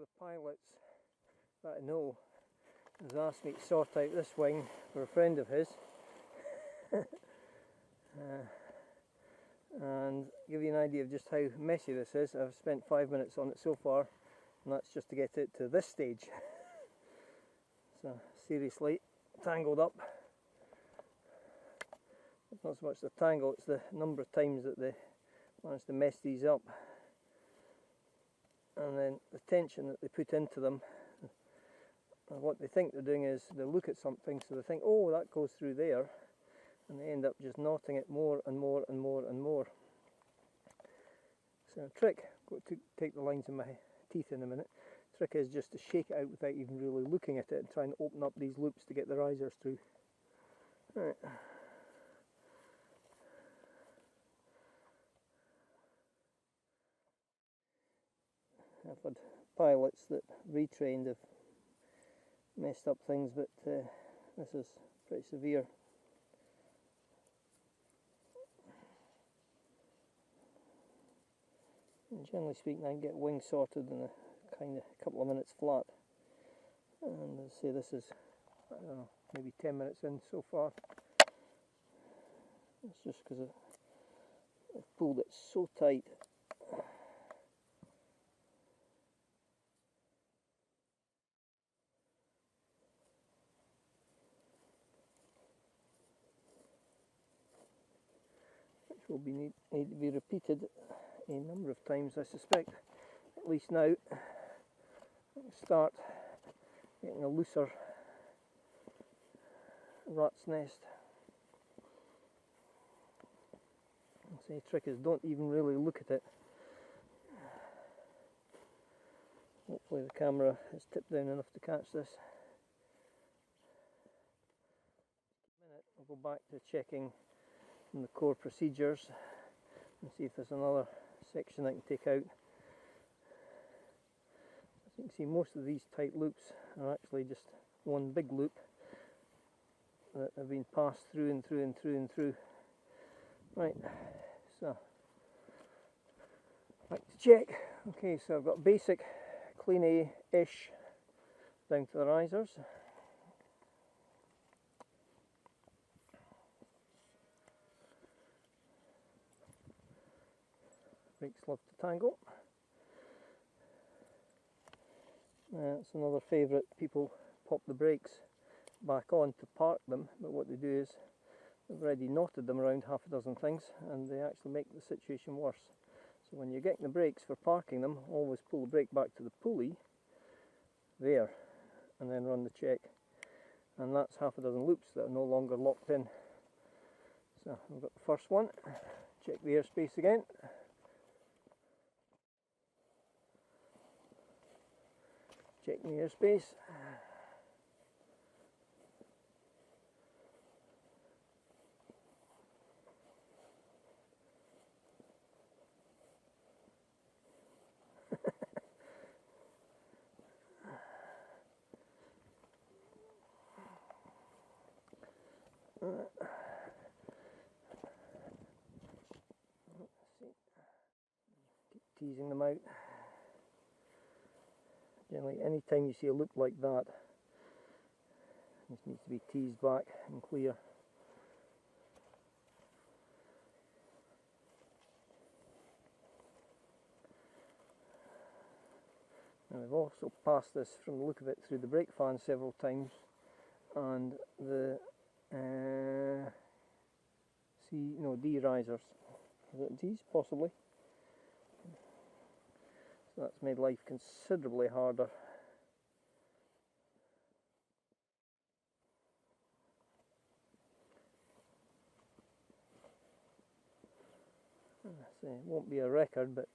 the pilots that I know has asked me to sort out this wing for a friend of his. And give you an idea of just how messy this is. I've spent 5 minutes on it so far, and that's just to get it to this stage. So seriously tangled up. It's not so much the tangle, it's the number of times that they manage to mess these up, and then the tension that they put into them. And what they think they're doing is they look at something, so they think, oh, that goes through there, and they end up just knotting it more and more and more and more. So a trick, I'm going to take the lines in my teeth in a minute. Trick is just to shake it out without even really looking at it and try and open up these loops to get the risers through. Right. I've had pilots that retrained have messed up things, but this is pretty severe. And generally speaking, I can get wings sorted in a kind of couple of minutes flat. And as I say, this is, I don't know, maybe 10 minutes in so far. It's just because I've pulled it so tight. Which will need to be repeated a number of times, I suspect. At least now, start getting a looser rat's nest. The trick is don't even really look at it. Hopefully the camera is tipped down enough to catch this. I'll go back to checking the core procedures and see if there's another section I can take out. As you can see, most of these tight loops are actually just one big loop that have been passed through and through and through and through. Right, so back to check. Okay, so I've got basic clean A-ish down to the risers. Brakes love to tangle. It's another favourite. People pop the brakes back on to park them, but what they do is they've already knotted them around half a dozen things, and they actually make the situation worse. So when you're getting the brakes for parking them, always pull the brake back to the pulley there, and then run the check. And that's half a dozen loops that are no longer locked in. So I've got the first one. Check the airspace again. Check the airspace. Keep teasing them out. Generally, any time you see a loop like that, this needs to be teased back and clear. Now we've also passed this, from the look of it, through the brake fan several times, and the D risers. Is it D's? Possibly. So that's made life considerably harder. So it won't be a record, but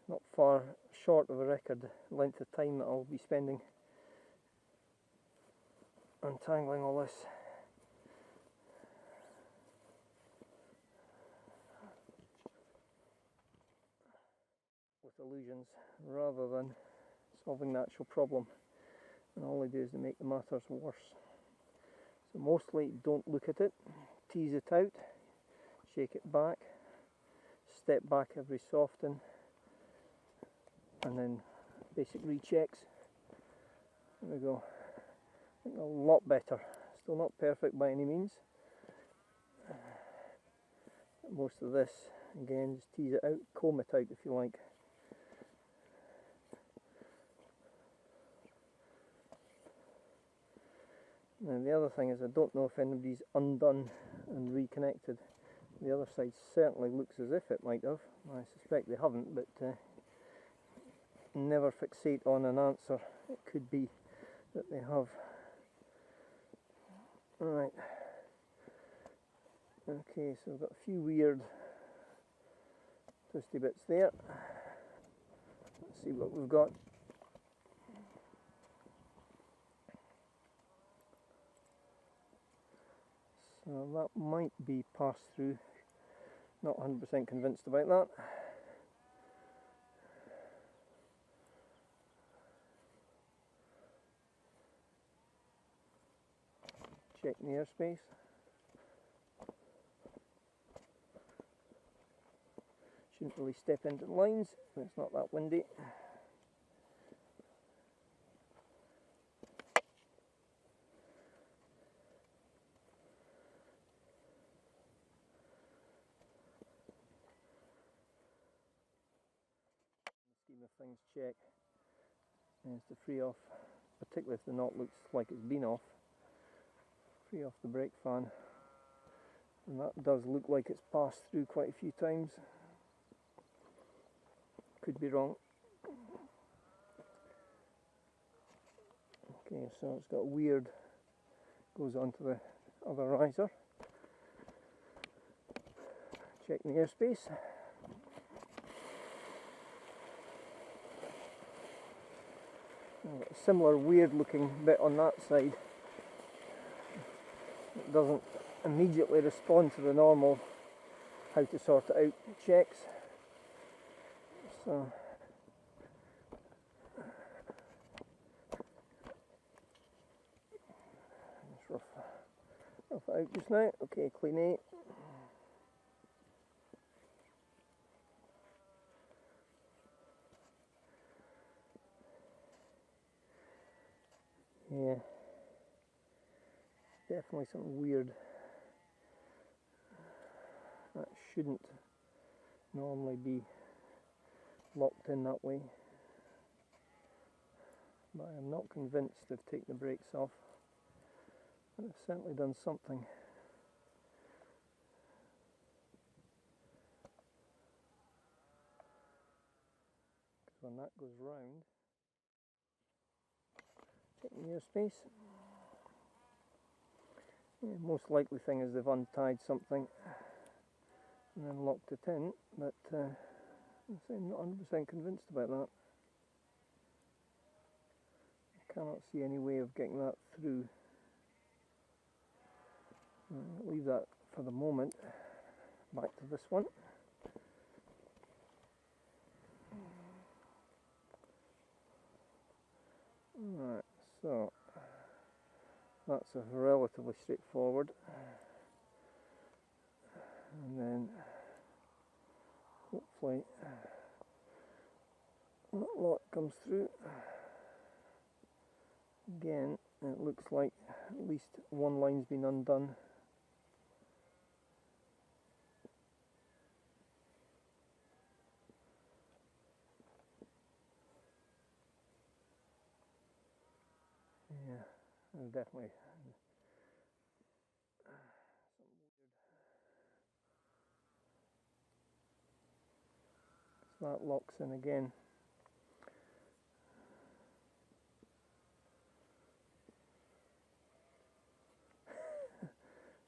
not far short of a record length of time that I'll be spending untangling all this. With illusions rather than solving the actual problem, and all they do is they make the matters worse. So mostly don't look at it, tease it out, shake it back, step back every so often, and then basic rechecks. There we go. I think a lot better. Still not perfect by any means. Most of this, again, just tease it out, comb it out if you like. Now the other thing is, I don't know if anybody's undone and reconnected. The other side certainly looks as if it might have. I suspect they haven't, but never fixate on an answer. It could be that they have. Right. Okay, so we've got a few weird twisty bits there. Let's see what we've got. So that might be passed through. Not 100% convinced about that. Check the airspace. Shouldn't really step into the lines, but it's not that windy. Scheme of things, check is to free off, particularly if the knot looks like it's been off, free off the brake fan, and that does look like it's passed through quite a few times. Could be wrong. Okay, so it's got weird, goes onto the other riser. Check the airspace. A similar weird looking bit on that side. It doesn't immediately respond to the normal how to sort it out checks. So just rough it out just now. Okay, clean 8. Yeah, definitely something weird. That shouldn't normally be locked in that way, but I'm not convinced they've taken the brakes off. But they've certainly done something. Because when that goes round, checking the airspace. Yeah, most likely thing is they've untied something and then locked it in, but I'm not 100% convinced about that. I cannot see any way of getting that through. I'll leave that for the moment. Back to this one. Right, so that's a relatively straightforward, and then hopefully that lot comes through. Again, it looks like at least one line's been undone. Yeah, there's definitely so that locks in again.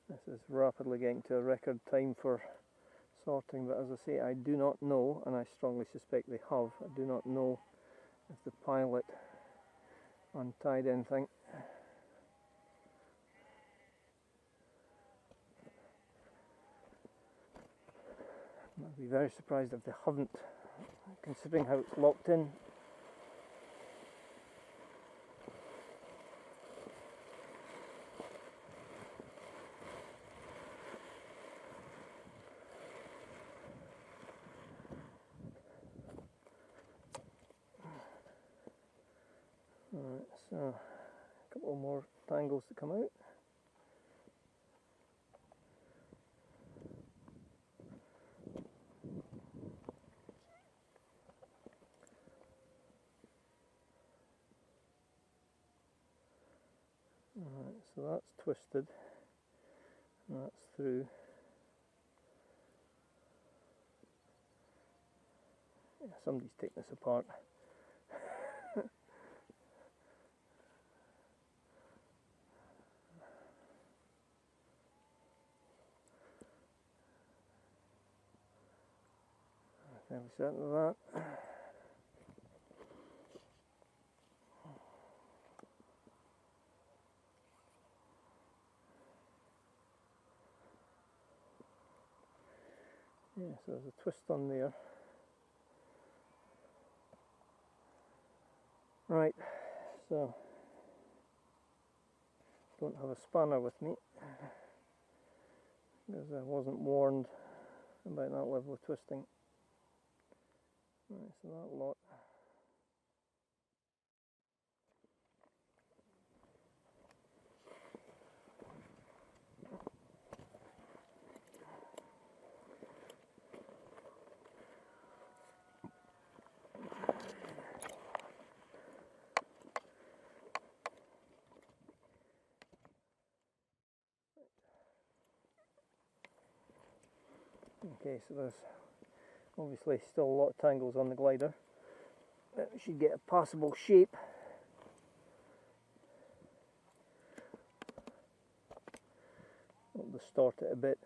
This is rapidly getting to a record time for sorting, but as I say, I do not know, and I strongly suspect they have. I do not know if the pilot untied anything. I'd be very surprised if they haven't, considering how it's locked in. So a couple more tangles to come out. Alright, so that's twisted, and that's through. Yeah, somebody's taken this apart. Fairly certain of that. Yeah, so there's a twist on there. Right, so don't have a spanner with me because I wasn't warned about that level of twisting. Right, so that lot. Okay, so there's obviously still a lot of tangles on the glider. We should get a passable shape. I'll distort it a bit.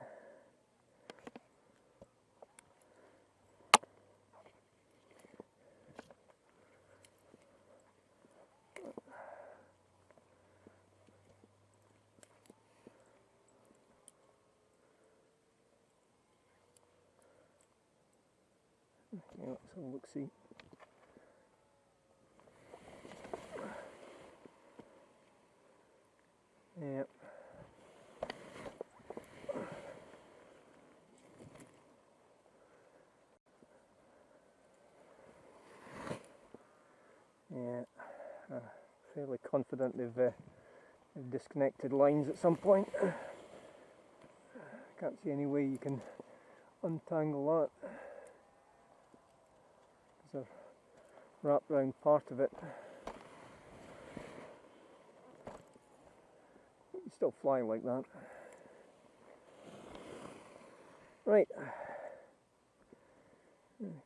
Okay, let's have a look-see. Yep. Yeah, fairly confident they've disconnected lines at some point. Can't see any way you can untangle that. There's a wrap round part of it. You still fly like that. Right.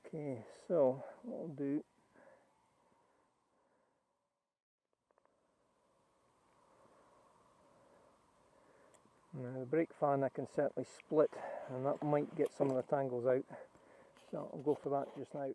Okay, so what I'll do. Now the brake fan I can certainly split, and that might get some of the tangles out. So I'll go for that just now.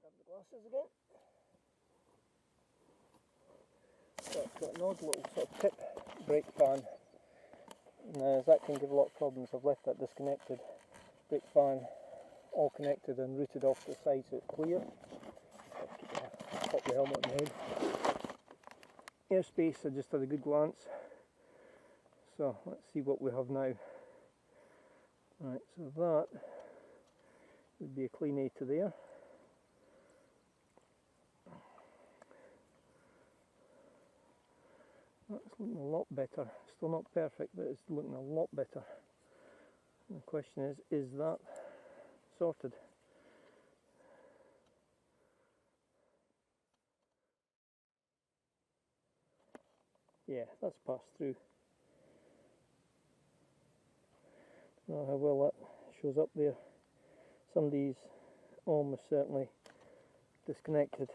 Grab the glasses again. So it's got an odd little sort of tip brake fan. Now that can give a lot of problems. I've left that disconnected. Brake fan all connected and routed off to the side so it's clear. Pop the helmet on the head. Airspace, I just had a good glance. So let's see what we have now. Right, so that would be a clean A to there. That's looking a lot better. Still not perfect, but it's looking a lot better. And the question is that sorted? Yeah, that's passed through. Don't know how well that shows up there. Somebody's almost certainly disconnected.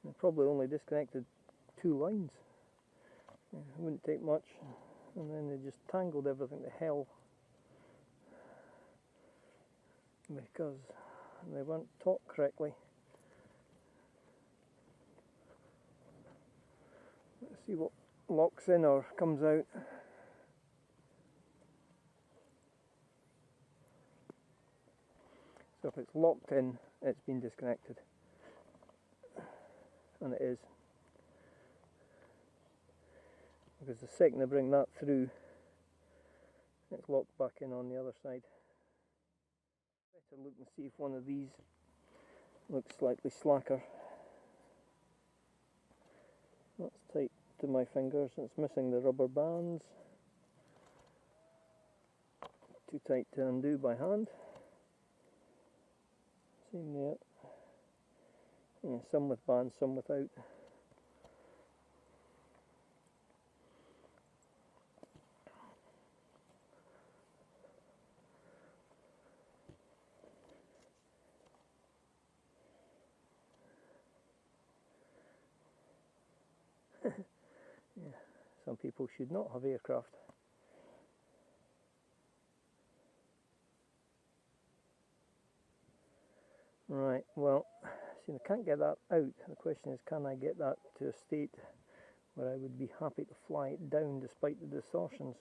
They probably only disconnected 2 lines. Yeah, it wouldn't take much, and then they just tangled everything to hell because they weren't taught correctly. Let's see what locks in or comes out. So if it's locked in, it's been disconnected, and it is, because the second I bring that through, it's locked back in on the other side. Better look and see if one of these looks slightly slacker. That's tight to my fingers, it's missing the rubber bands. Too tight to undo by hand. Same there. Yeah, some with bands, some without. Yeah, some people should not have aircraft. Right, well, see, I can't get that out. The question is, can I get that to a state where I would be happy to fly it down despite the distortions?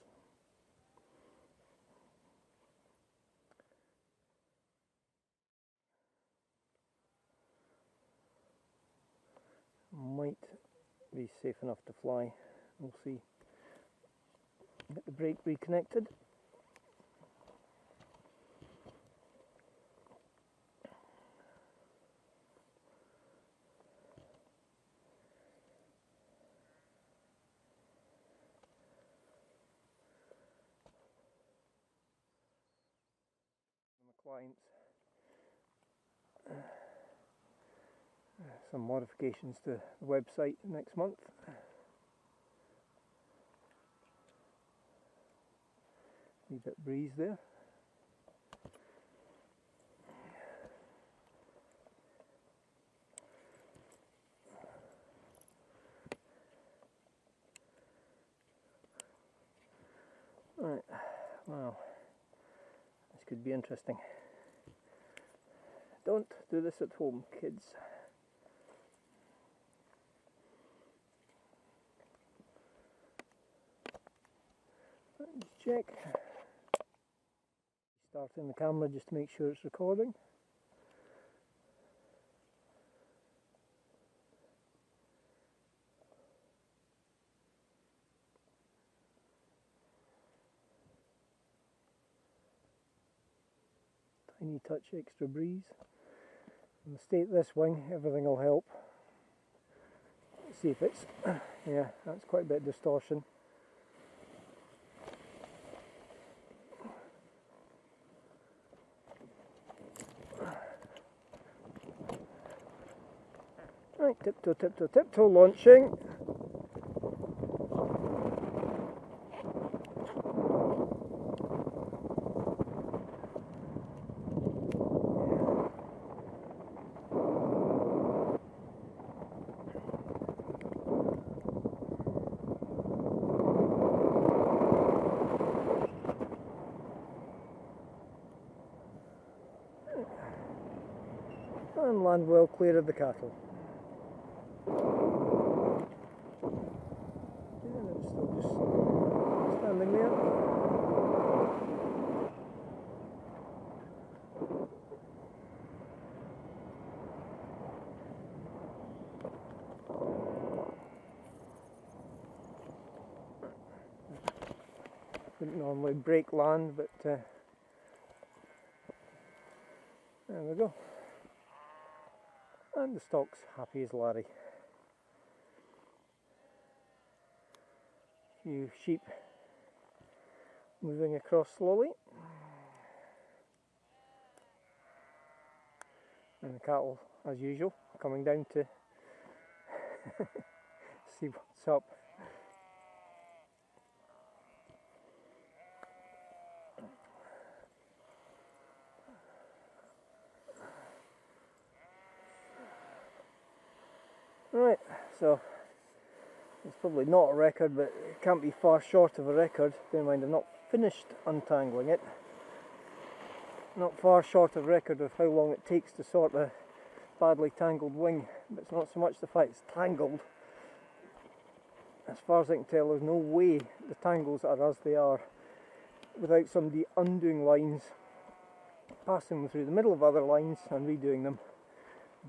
Might be safe enough to fly. We'll see. Get the brake reconnected. My clients. Some modifications to the website next month. Wee bit breeze there. Right, wow, this could be interesting. Don't do this at home, kids. Let's check. Starting the camera just to make sure it's recording. Tiny touch extra breeze. In the state of this wing, everything will help. Let's see if it's, yeah, that's quite a bit of distortion. Right, tiptoe, tiptoe, tiptoe, launching. And land well clear of the cattle. And it's still just standing there. Wouldn't normally brake land, but there we go. And the stock's happy as Larry. A few sheep moving across slowly. And the cattle, as usual, coming down to see what's up. Right, so It's probably not a record, but it can't be far short of a record. Bear in mind I've not finished untangling it. Not far short of record of how long it takes to sort a badly tangled wing, but it's not so much the fact it's tangled. As far as I can tell, there's no way the tangles are as they are without somebody undoing lines, passing them through the middle of other lines and redoing them.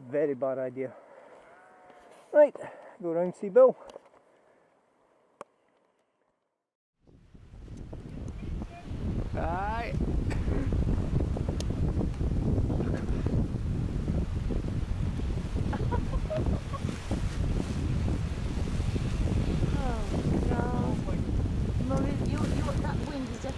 Very bad idea. Right, go round see Bill. Aye. Oh, no. Mummy, that wind is just